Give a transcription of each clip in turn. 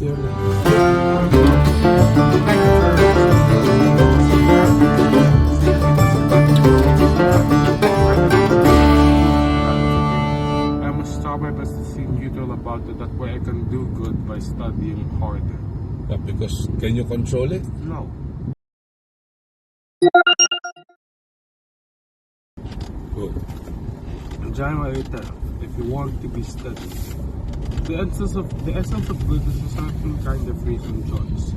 I must start my best to see neutral about it. That way I can do good by studying harder. But because can you control it? No. Good. John Marita, if you want to be steady. The essence of good is a certain kind of reason choice.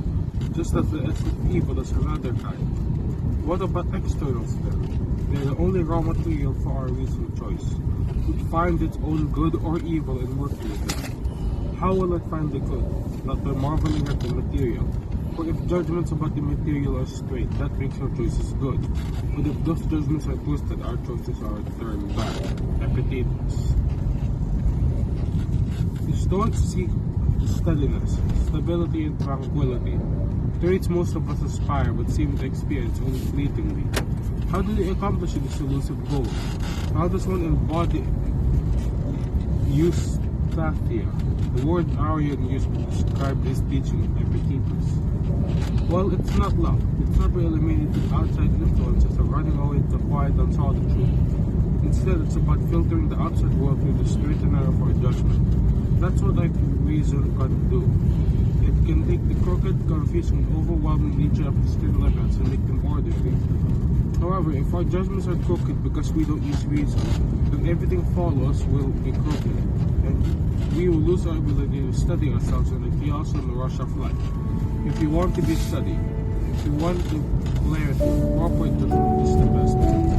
Just as the essence of evil is another kind. What about externals then? They're the only raw material for our reason choice. It finds its own good or evil in working with it. How will I find the good? Not by marveling at the material. For if judgments about the material are straight, that makes our choices good. But if those judgments are twisted, our choices are turned bad. Epictetus. The Stoics seek steadiness, stability, and tranquility. Traits most of us aspire but seem to experience only fleetingly. How do they accomplish this elusive goal? How does one embody eustathia, the word Arian used to describe this teaching of Epictetus? Well, it's not love. It's not by eliminating outside influences or running away to quiet and solitude. Instead, it's about filtering the outside world through the straight and narrow for judgment. That's what I think reason can do. It can take the crooked, confusing, overwhelming nature of external events and make them orderly. However, if our judgments are crooked because we don't use reason, then everything follows will be crooked, and we will lose our ability to study ourselves in the chaos and the rush of life. If you want to be studied, if you want to clarity, cooperate with them is the best thing.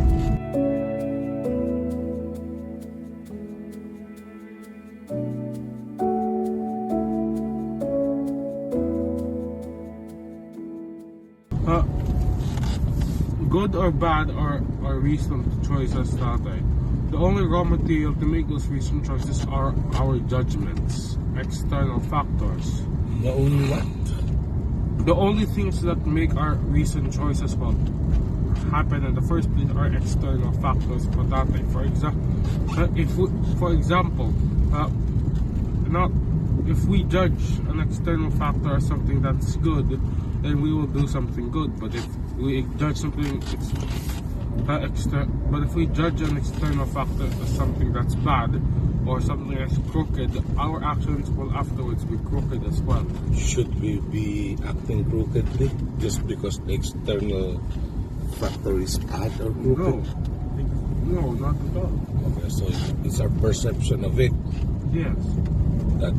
Good or bad are reasoned choices tatay. The only raw material to make those reasoned choices are our judgments, external factors. The only what? The only things that make our reasoned choices happen in the first place are external factors for tatay. For example, if we judge an external factor as something that's good, then we will do something good. But if we judge something but if we judge an external factor as something that's bad or something that's crooked, our actions will afterwards be crooked as well. Should we be acting crookedly just because the external factor is bad or crooked? No, not at all. Okay, so it's our perception of it Yes. that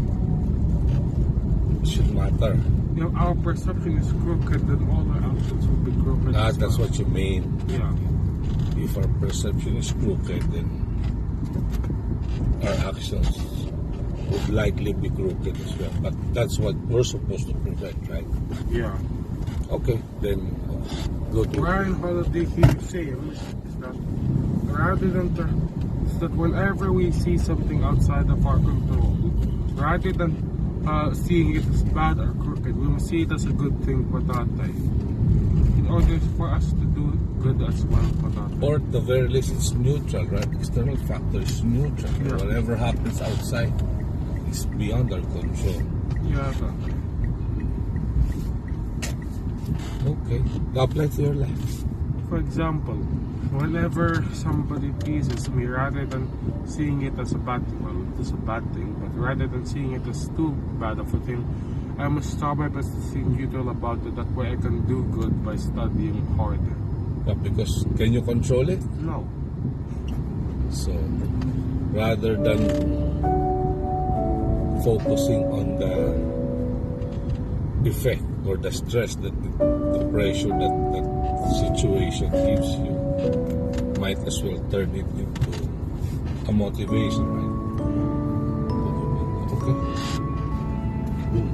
should matter. If our perception is crooked, then all our actions will be crooked. That's what you mean. Yeah. If our perception is crooked, then our actions would likely be crooked as well. But that's what we're supposed to prevent, right? Yeah. Okay, then go to Ryan Holiday here says that whenever we see something outside of our control, rather than seeing it as bad or crooked, we must see it as a good thing for that day, in order for us to do good as well for that day. or at the very least it's neutral, right? External factor is neutral. Yeah. Whatever happens outside is beyond our control. Yeah, that. Okay, apply to your life. For example, whenever somebody teases me, rather than seeing it as a bad thing, well, it is a bad thing, but rather than seeing it as too bad of a thing, I must start my best to see neutral about it. That way I can do good by studying harder. But because can you control it? No. So rather than focusing on the effect or the stress that the pressure that situation gives you, might as well turn it into a motivation, right? Okay. Boom.